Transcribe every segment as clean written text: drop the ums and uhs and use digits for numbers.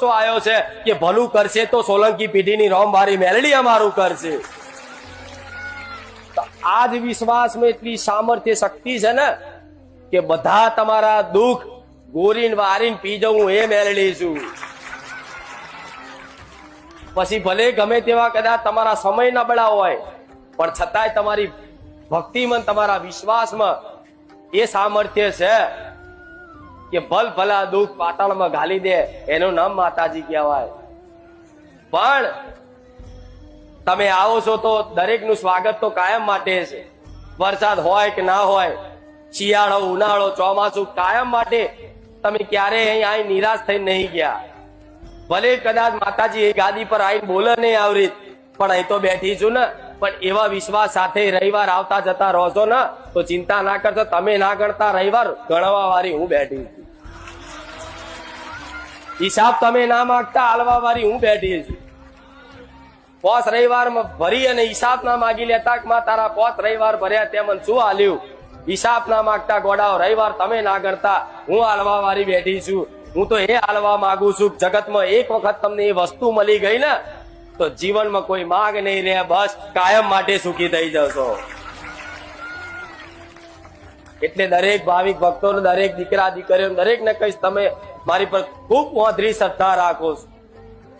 આયો છે કે ભલું કરશે તો સોલંકી પેઢીની રોમવારી મેલડી અમારું કરશે. આ જ વિશ્વાસમાં એટલી સામર્થ્ય શક્તિ છે ને કે બધા તમારા દુઃખ ગોરીન વારીને પી જવું એ મેલડી છું. પછી ભલે ગમે તેવા કદાચ તમારા સમય નબળા હોય પણ છતાંય તમારી ભક્તિમાં તમારા વિશ્વાસમાં એ સામર્થ્ય છે કે ભલ ભલા દુઃખ પાતાળમાં ઘાલી દે એનું નામ માતાજી કહેવાય. પણ તમે આવો છો તો દરેકનું સ્વાગત તો કાયમ માટે છે. વરસાદ હોય કે ના હોય, શિયાળો ઉનાળો ચોમાસું, કાયમ માટે તમે ક્યારેય અહીં નિરાશ થઈને નહીં ગયા. ભલે કદાચ માતાજી એ ગાદી પર આવીને બોલે નહીં આવરી, પણ અહીં તો બેઠી છું ને. પણ એવા વિશ્વાસ સાથે રવિવાર આવતા જતા રહો છો ને તો ચિંતા ના કરશો. તમે ના ગણતા રવિવાર ગણવા વાળી હું બેઠી છું. હિસાબ તમે ના માંગતા આલવા વાળી હું બેઠી છું. 5 રવિવારમાં ભરી અને હિસાબ ના માગી લેતા કે માં તારા 5 રવિવાર ભર્યા તે મને શું આલ્યું. હિસાબ ના માંગતા ગોડાઓ રવિવાર તમે ના ગણતા હું આલવા વાળી બેઠી છું. હું તો એ આલવા માંગુ છું જગતમાં એક વખત તમને એ વસ્તુ મળી ગઈ ને તો જીવનમાં કોઈ માંગ નહીં રહે, બસ કાયમ માટે સુખી થઈ જશો. એટલે દરેક ભાવિક ભક્તોને, દરેક દીકરા દીકરીઓ દરેકને કહીશ, તમે મારી પર ખૂબ મોધરી શ્રદ્ધા રાખો છો,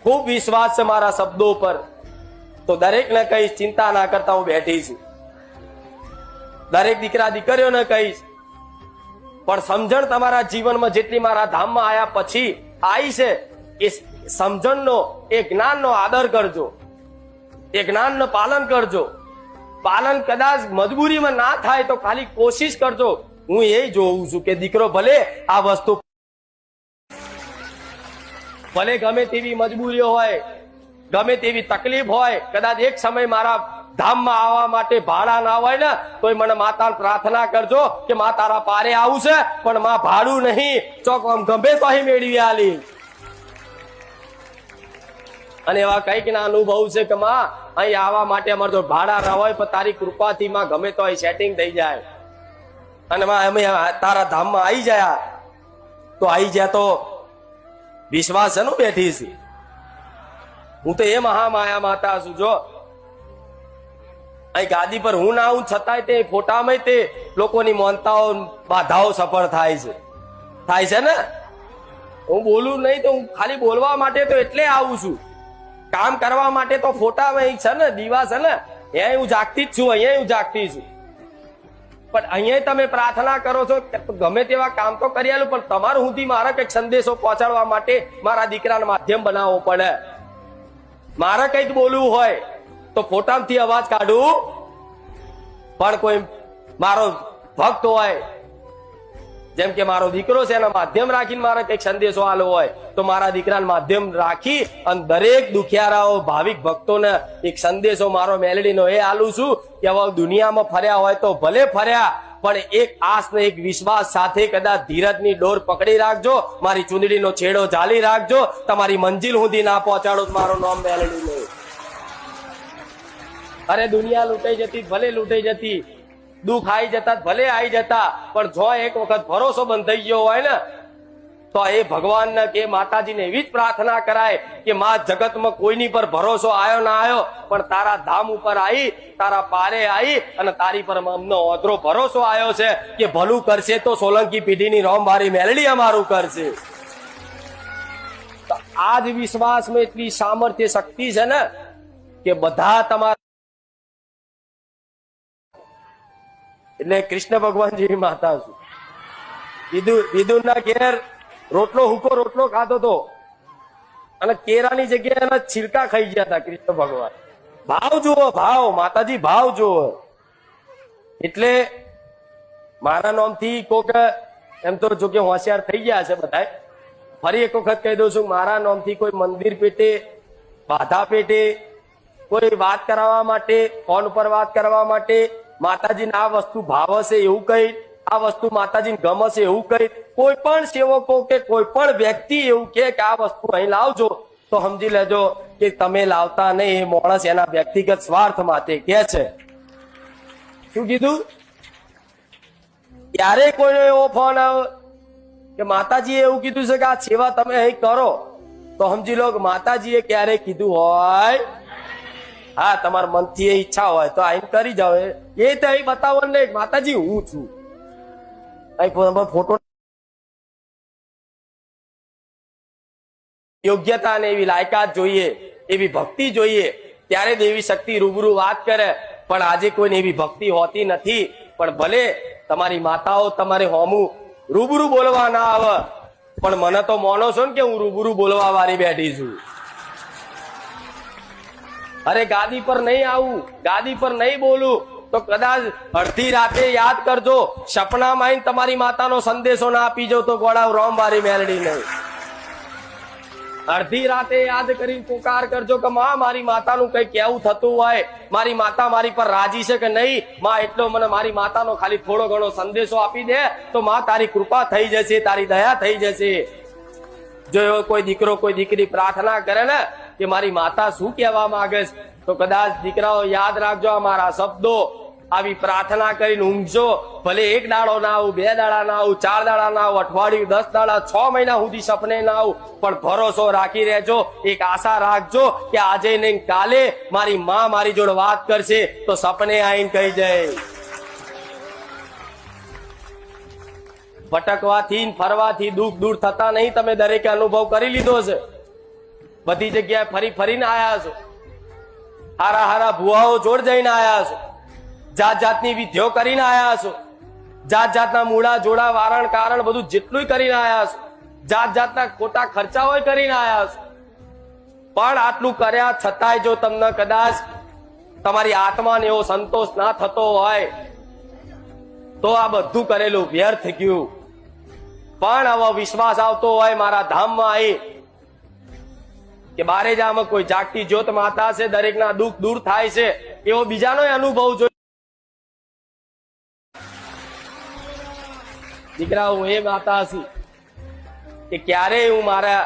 ખૂબ વિશ્વાસ છે મારા શબ્દો પર, તો દરેકને કહીશ ચિંતા ના કરતા હું બેઠી છું. દરેક દીકરા દીકરીઓને કહીશ પણ સમજણ તમારા જીવનમાં જેટલી મારા ધામમાં આયા પછી આવી છે એ સમજણનો, એ જ્ઞાનનો આદર કરજો, એ જ્ઞાનનું પાલન કરજો. પાલન કદાચ મજબૂરીમાં ના થાય તો ખાલી કોશિશ કરજો. હું એ જોઉં છું કે દીકરો ભલે આ વસ્તુ, ભલે ગમે તેવી મજબૂરીઓ હોય, ગમે તેવી તકલીફ હોય, કદાચ એક સમય મારા ધામમાં આવવા માટે ભાડા ના હોય ને તોય મને માતા પ્રાર્થના કરજો કે માં તારા પારે આવું છે પણ માં ભાડું નહીં, ચોક ગમે તો અહીં મેળવી આલી. અને એવા કઈક ના અનુભવ છે કે માં અહીં આવવા માટે અમારે જો ભાડા ના હોય પણ તારી કૃપાથી માં ગમે તો અહીં સેટિંગ થઈ જાય અને માં અમે તારા ધામમાં આવી જાય તો આવી જાય તો વિશ્વાસ છે ને બેઠી છે. હું તો એ મહામાયા માતા છું. જો અહીં ગાદી પર હું ના આવું છતાંય તે ફોટામાં તે લોકોની માનતાઓ બાધાઓ સફળ થાય છે ને. હું બોલું નહીં તો હું ખાલી બોલવા માટે તો એટલે આવું છું. કામ કરવા માટે તો ફોટામાં છે ને, દીવા છે ને, અહીંયા હું જાગતી જ છું, અહીંયા હું જાગતી છું. પણ અહીંયા તમે પ્રાર્થના કરો છો ગમે તેવા કામ તો કરી આલું પણ તમારું સુધી મારા કઈક સંદેશો પહોંચાડવા માટે મારા દીકરાને માધ્યમ બનાવવો પડે. મારે કઈક બોલવું હોય તો ફોટામાંથી અવાજ કાઢું, પણ કોઈ મારો ભક્ત હોય જેમ કે મારો દીકરો છે એના માધ્યમ રાખીને મારે કઈક સંદેશો આલો હોય તો મારા દીકરાને માધ્યમ રાખી અને દરેક દુખિયારાઓ ભાવિક ભક્તોને એક સંદેશો મારો મેલડીનો એ આલું છું કે હવે દુનિયામાં ફર્યા હોય તો ભલે ફર્યા પણ એક આસ ને એક વિશ્વાસ સાથે કદાચ ધીરજની ડોર પકડી રાખજો, મારી ચૂંદડીનો છેડો ઝાલી રાખજો, તમારી મંજિલ સુધી ના પહોંચાડો મારું નામ મેલડી નહીં. અરે દુનિયા લૂંટાઈ જતી ભલે લૂંટાઈ જતી, દુઃખ આવી જતા ભલે આવી જતા, પણ જો એક વખત ભરોસો બંધ થઈ ગયો હોય ને તો એ ભગવાનને કે માતાજીને એવી જ પ્રાર્થના કરાય કે માં જગતમાં કોઈની પર ભરોસો આવ્યો ના આવ્યો પણ તારા ધામ ઉપર આવી, તારા પારે આવી અને તારી પર અમને ઓતરો ભરોસો આવ્યો છે કે ભલું કરશે તો સોલંકી પેઢીની રોમવારી મેલડી અમારું કરશે. આ જ વિશ્વાસમાં એટલી સામર્થ્ય શક્તિ છે ને કે બધા તમારા, એટલે કૃષ્ણ ભગવાન જેવી માતા છું. વિદુરના ઘેર રોટલો હુકો રોટલો ખાતો હતો અને કેરાની જગ્યાએ એના છિલકા ખાઈ ગયા હતા કૃષ્ણ ભગવાન. ભાવ જુઓ, ભાવ માતાજી ભાવ જુઓ. એટલે મારા નામથી કોક એમ તો જો કે હોશિયાર થઈ ગયા છે બધા, ફરી એક વખત કહી દઉં છું મારા નામથી કોઈ મંદિર પેટે, બાધા પેટે, કોઈ વાત કરાવવા માટે, ફોન પર વાત કરવા માટે માતાજીને આ વસ્તુ ભાવશે એવું કઈ, આ વસ્તુ માતાજીને ગમશે એવું કઈ, કોઈ પણ સેવકો કે કોઈ પણ વ્યક્તિ એવું કે આ વસ્તુ અહીં લાવજો તો સમજી લેજો કે તમે લાવતા નહીં, એ માણસ એના વ્યક્તિગત સ્વાર્થ માટે કે છે. શું કીધું? ત્યારે કોઈનો એવો ફોન આવ્યો કે માતાજીએ એવું કીધું છે કે આ સેવા તમે અહીં કરો તો સમજી લો કે માતાજીએ ક્યારે કીધું હોય, હા તમારા મનથી એ ઈચ્છા હોય તો આઈને કરી જાઓ, એ તો અહીં બતાવો નહીં માતાજી હું છું, અહીં ફોટો યોગ્યતા ને એવી લાયકાત જોઈએ, એવી ભક્તિ જોઈએ, ત્યારે દેવી શક્તિ રૂબરૂ વાત કરે. પણ આજે કોઈને એવી ભક્તિ હોતી નથી. પણ ભલે તમારી માતાઓ તમારે હોમું રૂબરૂ બોલવા ના આવે, પણ મને તો માનો છો ને કે હું રૂબરૂ બોલવા વાળી બેઠી છું. અરે ગાદી પર નહીં આવું, ગાદી પર નહીં બોલું તો કદાચ અડધી રાતે યાદ કરજો, સપનામાં આવીને તમારી માતાનો સંદેશો ના આપી જાવ તો ગોળાવ રોમ વાળી મેલડી નહીં. અડધી રાતે યાદ કરીને પુકાર કરજો કે માં મારી માતાનું કઈ કેવું થતું હોય, મારી માતા મારી પર રાજી છે કે નહીં, માં એટલો મને મારી માતાનો ખાલી થોડો ઘણો સંદેશો આપી દે તો માં તારી કૃપા થઈ જશે, તારી દયા થઈ જશે. જો એવો કોઈ દીકરો કોઈ દીકરી પ્રાર્થના કરે ને કે મારી માતા શું કહેવા માંગે છે, તો કદાચ દીકરાઓ યાદ રાખજો મારા શબ્દો, આવી પ્રાર્થના કરીને ઊંઘજો. ભલે એક દાડો ના આવું, બે દાડા ના આવું, 4 દાડા ના આવું, અઠવાડિયું, 10 દાડા, 6 મહિના સુધી સપને ના આવું, પણ ભરોસો રાખી રહેજો, એક આશા રાખજો કે આજે નહીં કાલે મારી માં મારી જોડે વાત કરશે તો સપને આવીને કહી જાય. ભટકવાથી ફરવાથી દુઃખ દૂર થતા નહીં, તમે દરેકે અનુભવ કરી લીધો છે. બધી જગ્યાએ ફરી ફરીને આયા છો, હારા હારા ભુવાઓ જોડ જઈને આયા છો, જાત જાતની વિધિઓ કરીને આયા છો, જાત જાતના મૂળા જોડા વારણ કારણ બધું જેટલું કરીને આયા છો, જાત જાતના ખોટા ખર્ચાઓ કરીને આયા છો. પણ આટલું કર્યા છતાંય જો તમને કદાચ તમારી આત્માને એવો સંતોષ ના થતો હોય તો આ બધું કરેલું વ્યર્થ ગયું. પણ આવો વિશ્વાસ આવતો હોય મારા ધામમાં આવી કે બારેજામાં કોઈ જાગતી જ્યોત માતા છે, દરેકના દુઃખ દૂર થાય છે, એવો બીજાનો અનુભવ જોઈએ. દીકરા હું એ માતા છું કે ક્યારેય હું મારા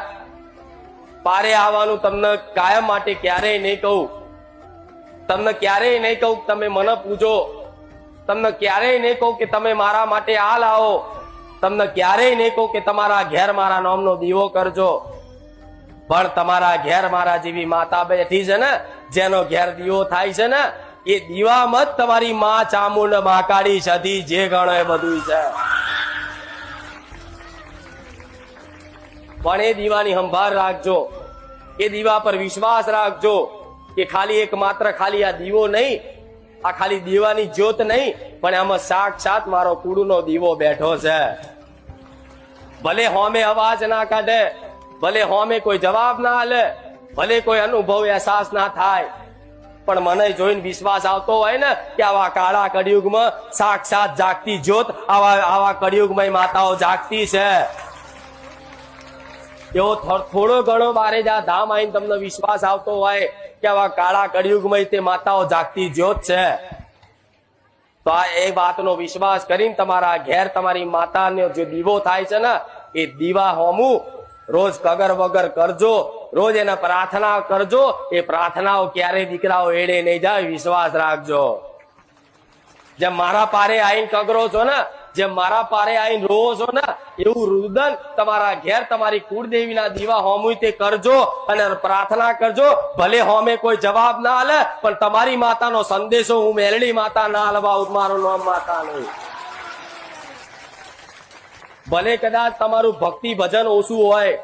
પારે આવવાનું તમને કાયમ માટે ક્યારેય નહીં કહું, તમને ક્યારેય નહીં કહું તમે મને પૂજો, તમને ક્યારેય નહીં કહું કે તમે મારા માટે આ લાવો, તમને ક્યારેય નહીં કહું કે તમારા ઘેર મારા નામનો દીવો કરજો. પણ તમારા ઘેર મારા જેવી માતા બેઠી છે ને, જેનો ઘેર દીવો થાય છે ને, એ દીવામાં જ તમારી માં ચામુંડ મહાકાળી સધી જે ગણો એ બધું છે. પણ એ દીવાની સંભાળ રાખજો, એ દીવા પર વિશ્વાસ રાખજો કે ખાલી એક માત્ર ખાલી આ દીવો નહીં, આ ખાલી દીવાની જ્યોત નહીં, પણ આમાં સાક્ષાત મારો કુળનો દીવો બેઠો છે. ભલે હોમે અવાજ ના કાઢે, ભલે હોમે કોઈ જવાબ ના આલે, ભલે કોઈ અનુભવ અહેસાસ ના થાય, પણ મને જોઈને વિશ્વાસ આવતો હોય ને કે આવા કાળા કળિયુગમાં સાક્ષાત જાગતી જ્યોત આવા કળિયુગમાં માતાઓ જાગતી છે. એવો થોડો ઘણો બારેજા ધામ આવીને તમને વિશ્વાસ આવતો હોય કે આવા કાળા કળિયુગમાં તે માતાઓ જાગતી જ્યોત છે, તો આ એ વાતનો વિશ્વાસ કરીને તમારા ઘેર તમારી માતાનો જે દીવો થાય છે ને, એ દીવા હોમું રોજ કગર વગર કરજો, રોજ એના પ્રાર્થના કરજો. એ પ્રાર્થનાઓ ક્યારેય દીકરાઓ એડે નહીં જાય, વિશ્વાસ રાખજો. જેમ મારા પારે આવીને કગરો છો ને, જેમ મારા પારે આવીને રોવો છો ને, એવું રુદન તમારા ઘેર તમારી કુળદેવીના દીવા હોમું તે કરજો અને પ્રાર્થના કરજો. ભલે હોમે કોઈ જવાબ ના આલે, પણ તમારી માતાનો સંદેશો હું મેલડી માતા ના હલવા, મારું નામ માતા નહીં. ભલે કદાચ તમારું ભક્તિ ભજન ઓછું હોય,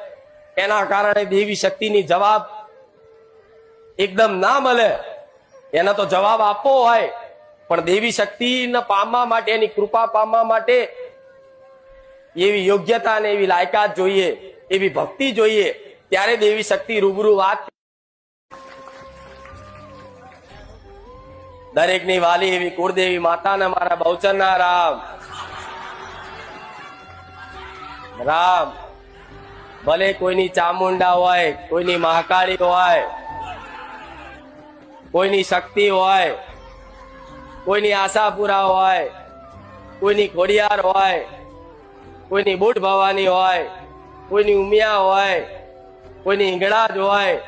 એના કારણે દેવી શક્તિની જવાબ એકદમ ના મળે, એના તો જવાબ આપવો હોય, પણ દેવી શક્તિને પામવા માટે, એની કૃપા પામવા માટે એવી યોગ્યતા ને એવી લાયકાત જોઈએ, એવી ભક્તિ જોઈએ, ત્યારે દેવી શક્તિ રૂબરૂ વાત. દરેકની વાલી એવી કુળદેવી માતાને મારા બહુચરના રામ રામ. ભલે કોઈની ચામુંડા હોય, કોઈની મહાકાળી હોય, કોઈની શક્તિ હોય, કોઈની આશાપુરા હોય, કોઈની ખોડિયાર હોય, કોઈની બુટ ભવાની હોય, કોઈની ઉમિયા હોય, કોઈની ઈંગળાજ હોય,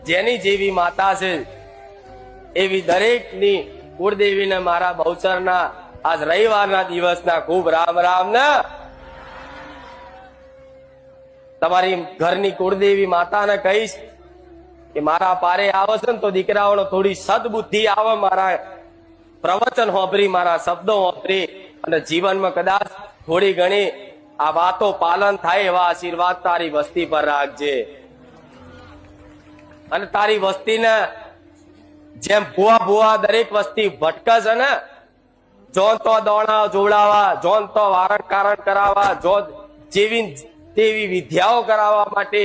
જેની જેવી માતા છે એવી દરેકની કુળદેવીને મારા બહુચરના આજ રવિવારના દિવસના ખૂબ રામ રામ ને. તમારી ઘરની કુળદેવી માતાને કહીશ કે મારા પારે આવે છે ને તો દીકરાઓને થોડી સદબુદ્ધિ આવે, મારા પ્રવચન હોભરી, મારા શબ્દો હોભરી અને જીવનમાં કદાચ થોડી ઘણી આ વાતો પાલન થાય એવા આશીર્વાદ તારી વસ્તી પર રાખજે. અને તારી વસ્તીને જેમ ભૂવા દરેક વસ્તી ભટકે છે ને, જોન તો દોણા જોડાવા, જોન તો વારણ કારણ કરાવવા, જો જેવી તેવી વિદ્યાઓ કરાવવા માટે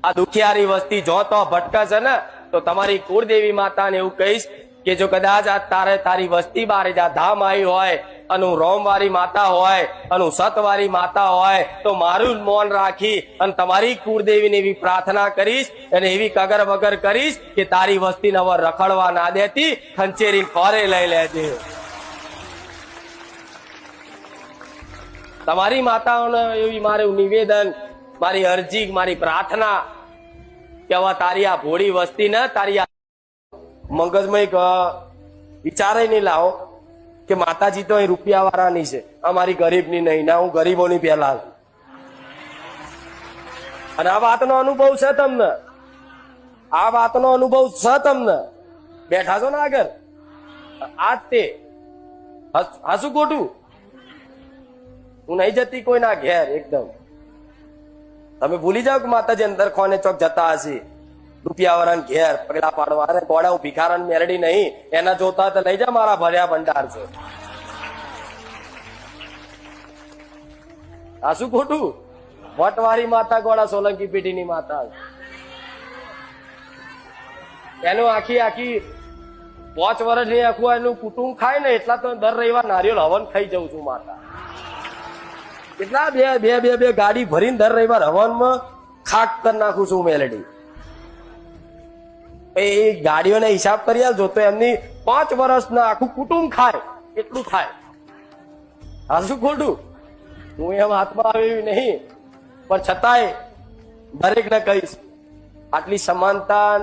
આ દુખિયારી વસ્તી જો તો ભટકે છે ને, તો તમારી કુળદેવી માતાને એવું કહીશ કે જો કદાચ આ તારી વસ્તી બારે જા ધામ આવી હોય અને હું રોમવાળી માતા હોય અને હું સતવાળી માતા હોય તો મારું મૌન રાખી અને તમારી કુળદેવીને એવી પ્રાર્થના કરીશ અને એવી કગર વગર કરીશ કે તારી વસ્તીને હવે રખડવા ના દેતી, ખંચેરી ફોરે લઈ લેજે. તમારી માતાઓને એવી મારું નિવેદન, મારી અરજી, મારી પ્રાર્થના કે હવે તારી આ ભોળી વસ્તી ને તારી આ મગજમાં એક વિચારે નહીં લાવો કે માતાજી તો અહીં રૂપિયા વાળાની છે, અમારી ગરીબની નહીં, ના હું ગરીબોની પહેલા. અને આ વાતનો અનુભવ છે તમને, આ વાતનો અનુભવ છે તમને. બેઠા છો ને આગળ, આજ તે હાસુ ખોટું હું નહીં જતી કોઈના ઘેર. એકદમ તમે ભૂલી જાઓ કે માતાજી અંદર ખોને ચોક જતા હશે રૂપિયા વાળા ઘેર પગલા પાડવા. અરે ગોડા હું ભિખારણ મેરડી નહીં, એના જોતા તો લઈ જા, મારા ભર્યા ભંડાર છે. આ શું ખોટું? વટવારી માતા ગોડા સોલંકી પેઢીની માતા, એનું આખી 5 વર્ષની આખું એનું કુટુંબ ખાય ને એટલા તો દર રવિવાર નારિયેળ હવન ખાઈ જઉં છું માતા. કેટલા બે ગાડી ભરીને દર રવિવાર હવનમાં ખાક કરી નાખું છું મેલેડી. એ ગાડીઓને હિસાબ કરી આવજો તો એમની 5 વર્ષના આખું કુટુંબ ખાય એટલું થાય. આ શું ખોટું? હું એમ હાથમાં આવી નહીં, પણ છતાંય દરેકને કહીશ આટલી સમાનતા,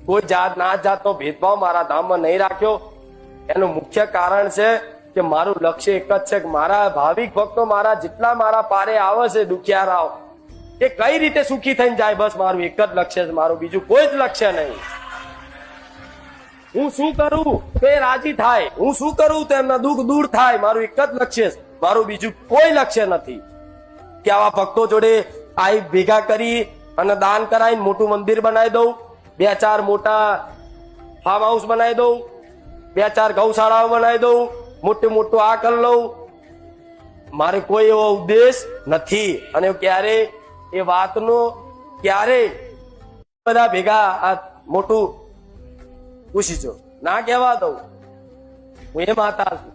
કોઈ જાતનો ભેદભાવ મારા ધામમાં નહીં રાખ્યો. એનું મુખ્ય કારણ છે કે મારું લક્ષ્ય એક જ છે કે મારા ભાવિક ભક્તો, મારા જેટલા મારા પારે આવે છે દુખિયારાઓ, એ કઈ રીતે સુખી થઈને જાય, બસ મારું એક જ લક્ષ્ય છે, મારું બીજું કોઈ જ લક્ષ્ય નહીં. હું શું કરું તો એ રાજી થાય, હું શું કરું તો એમના દુઃખ દૂર થાય, મારું એક જ લક્ષ્ય છે, મારું બીજું કોઈ લક્ષ્ય નથી. કે આવા ભક્તો જોડે આઈ ભેગા કરી અને દાન કરાવીને મોટું મંદિર બનાવી દઉં, 2-4 મોટા ફાર્મ હાઉસ બનાવી દઉં, 2-4 ગૌશાળાઓ બનાવી દઉં, મોટું આ કરી લઉં. મારે કોઈ એવો ઉદ્દેશ નથી. અને ક્યારે એ વાતનો ક્યારે બધા ભેગા આ મોટું પૂછીજો ના કહેવા દઉં. હું એ માતા છું.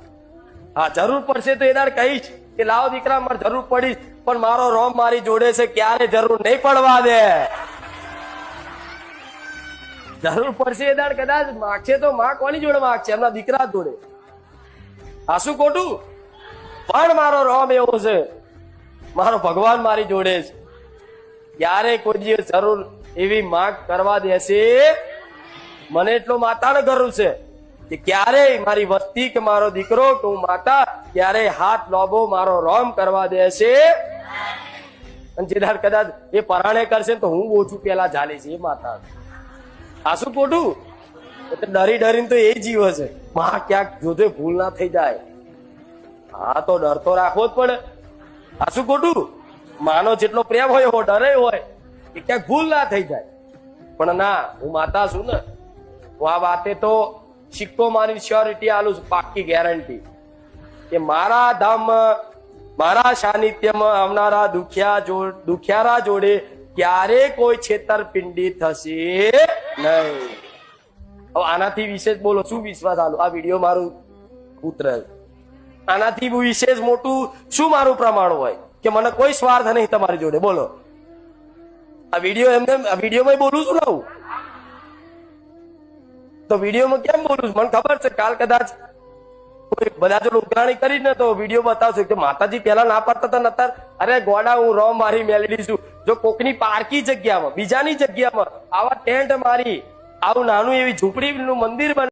હા, જરૂર પડશે તો એ દાડ કહીશ કે લાવો દીકરા મારે જરૂર પડીશ, પણ મારો રોમ મારી જોડે છે, ક્યારે જરૂર નહીં પડવા દે. જરૂર પડશે એ દાડ કદાચ માગશે તો માં કોની જોડે માગશે? એમના દીકરા જોડે. આ શું ખોટું? પણ મારો રોમ એવો છે, મારો ભગવાન મારી જોડે છે, ક્યારે કોઈ દિવસ જરૂર એવી માંગ કરવા દેશે. મને એટલો માતાને ગર્વ છે કે ક્યારેય મારી વસ્તી કે મારો દીકરો કે હું માતા ક્યારેય હાથ લોબો મારો રોમ કરવા દેશે. અને જે દાડ કદાચ એ પરાણે કરશે તો હું ઓછું પેલા ઝાલીશ. એ માતા. આ શું ખોટું? ડરી ડરીને તો એ જીવ છે, માં ક્યાંક જોજો ભૂલ ના થઈ જાય. હા, તો ડર તો રાખવો જ પડે. આ શું ખોટું? માનો જેટલો પ્રેમ હોય એવો ડરે હોય કે ક્યાંક ભૂલ ના થઈ જાય. પણ ના, હું માતા છું ને, હું આ વાતે તો સિક્કો મારી શ્યોરિટી આલું છું, પાક્કી ગેરંટી કે મારા ધામમાં, મારા સાનિધ્યમાં આવનારા દુખિયારા જોડે ક્યારે કોઈ છેતરપિંડી થશે નહીં. હવે આનાથી વિશેષ બોલો શું વિશ્વાસ આલો? આ વિડીયો મારું પુત્ર, આનાથી વિશેષ મોટું શું મારું પ્રમાણ હોય કે મને કોઈ સ્વાર્થ નહીં તમારી જોડે? બોલો. આ વિડીયો એમને વિડીયોમાં બોલું છું ને, તો વિડીયોમાં કેમ બોલું છું? મને ખબર છે કાલ કદાચ કોઈ બધા જો ઉઘરાણી કરી ને તો વિડીયો બતાવશે કે માતાજી પેલા ના પાડતા હતા, નતર અરે ગોડા હું રોમ મારી મેળવી છું. જો કોકની પારકી જગ્યામાં, બીજાની જગ્યામાં આવા ટેન્ટ મારી આવું નાનું એવી ઝૂંપડીનું મંદિર